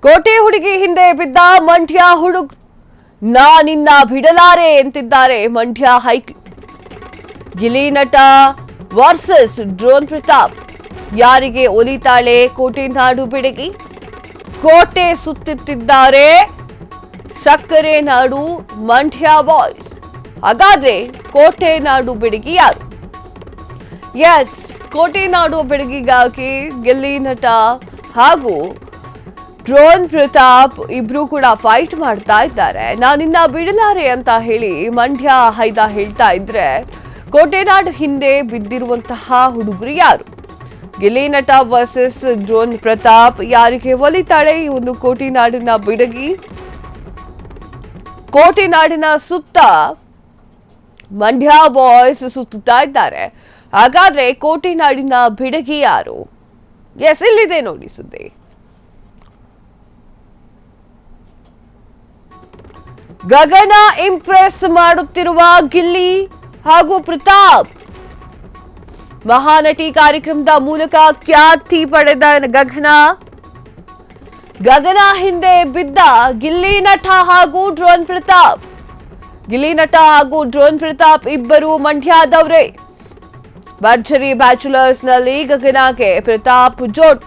ಕೋಟೆ ಹುಡುಗಿ ಹಿಂದೆ ಬಿದ್ದ ಮಂಡ್ಯ ಹುಡುಗ ನಾನಿನ್ನ ಬಿಡಲಾರೆ ಎಂತಿದ್ದಾರೆ ಮಂಡ್ಯ ಹೈಕ್. ಗಿಲಿ ನಟ ವರ್ಸಸ್ ಡ್ರೋನ್ ಪ್ರತಾಪ್. ಯಾರಿಗೆ ಒಲಿತಾಳೆ ಕೋಟೆ ನಾಡು ಬಿಡಗಿ? ಕೋಟೆ ಸುತ್ತುತ್ತಿದ್ದಾರೆ ಸಕ್ಕರೆ ನಾಡು ಮಂಡ್ಯ ಬಾಯ್ಸ್. ಹಾಗಾದ್ರೆ ಕೋಟೆ ನಾಡು ಬಿಡಗಿ ಯಾರು? ಎಸ್, ಕೋಟೆ ನಾಡು ಬೆಡಗಿಗಾಗಿ ಗಿಲ್ಲಿ ನಟ ಹಾಗೂ ಡ್ರೋನ್ ಪ್ರತಾಪ್ ಇಬ್ರು ಕೂಡ ಫೈಟ್ ಮಾಡ್ತಾ ಇದ್ದಾರೆ. ನಾನಿನ್ನ ಬಿಡಲಾರೆ ಅಂತ ಹೇಳಿ ಮಂಡ್ಯ ಹೈದ ಹೇಳ್ತಾ ಇದ್ರೆ, ಕೋಟೆನಾಡು ಹಿಂದೆ ಬಿದ್ದಿರುವಂತಹ ಹುಡುಗರು ಯಾರು? ಗಿಲ್ಲಿ ನಟ ವರ್ಸಸ್ ಡ್ರೋನ್ ಪ್ರತಾಪ್. ಯಾರಿಗೆ ಒಲಿತಾಳೆ ಈ ಒಂದು ಕೋಟೆನಾಡಿನ ಬಿಡಗಿ? ಕೋಟೆನಾಡಿನ ಸುತ್ತ ಮಂಡ್ಯ ಬಾಯ್ಸ್ ಸುತ್ತುತ್ತಾ ಇದ್ದಾರೆ. ಹಾಗಾದ್ರೆ ಕೋಟೆನಾಡಿನ ಬಿಡಗಿ ಯಾರು? ಎಸ್, ಇಲ್ಲಿದೆ ನೋಡಿ ಸುದ್ದಿ. ಗಗನ ಇಂಪ್ರೆಸ್ ಮಾಡುತ್ತಿರುವ ಗಿಲ್ಲಿ ಹಾಗೂ ಪ್ರತಾಪ್. ಮಹಾನಟಿ ಕಾರ್ಯಕ್ರಮದ ಮೂಲಕ ಖ್ಯಾತಿ ಪಡೆದ ಗಗನ ಹಿಂದೆ ಬಿದ್ದ ಗಿಲ್ಲಿ ನಟ ಹಾಗೂ ಡ್ರೋನ್ ಪ್ರತಾಪ್. ಗಿಲ್ಲಿ ನಟ ಹಾಗೂ ಡ್ರೋನ್ ಪ್ರತಾಪ್ ಇಬ್ಬರು ಮಂಡ್ಯದವರೇ. ಭರ್ಜರಿ ಬ್ಯಾಚುಲರ್ಸ್ ನಲ್ಲಿ ಗಗನಗೆ ಪ್ರತಾಪ್ ಜೋಡ್.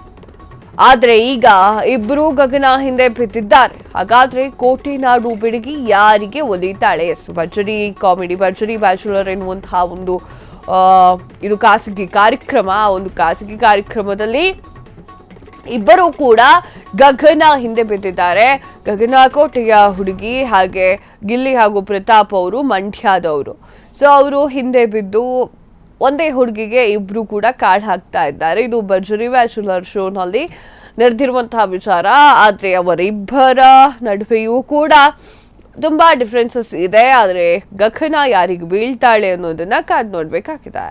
ಆದ್ರೆ ಈಗ ಇಬ್ರು ಗಗನ ಹಿಂದೆ ಬಿದ್ದಿದ್ದಾರೆ. ಹಾಗಾದ್ರೆ ಕೋಟೆನಾಡು ಬಿಡಗಿ ಯಾರಿಗೆ ಒಲಿತಾಳೆ? ಭರ್ಜರಿ ಕಾಮಿಡಿ, ಭರ್ಜರಿ ಬ್ಯಾಚುಲರ್ ಎನ್ನುವಂತಹ ಒಂದು ಇದು ಖಾಸಗಿ ಕಾರ್ಯಕ್ರಮ. ಒಂದು ಖಾಸಗಿ ಕಾರ್ಯಕ್ರಮದಲ್ಲಿ ಇಬ್ಬರು ಕೂಡ ಗಗನ ಹಿಂದೆ ಬಿದ್ದಿದ್ದಾರೆ. ಗಗನ ಕೋಟೆಯ ಹುಡುಗಿ, ಹಾಗೆ ಗಿಲ್ಲಿ ಹಾಗೂ ಪ್ರತಾಪ್ ಅವರು ಮಂಡ್ಯದವರು. ಸೊ ಅವರು ಹಿಂದೆ ಬಿದ್ದು ಒಂದೇ ಹುಡುಗಿಗೆ ಇಬ್ರು ಕೂಡ ಕಾಡ್ ಹಾಕ್ತಾ ಇದ್ದಾರೆ. ಇದು ಭರ್ಜರಿ ಬ್ಯಾಚುಲರ್ ಶೋನಲ್ಲಿ ನಡೆದಿರುವಂತಹ ವಿಚಾರ. ಆದ್ರೆ ಅವರಿಬ್ಬರ ನಡುವೆಯೂ ಕೂಡ ತುಂಬಾ ಡಿಫ್ರೆನ್ಸಸ್ ಇದೆ. ಆದ್ರೆ ಗಗನ ಯಾರಿಗೆ ಬೀಳ್ತಾಳೆ ಅನ್ನೋದನ್ನ ಕಾದ್ ನೋಡ್ಬೇಕಾಗಿದೆ.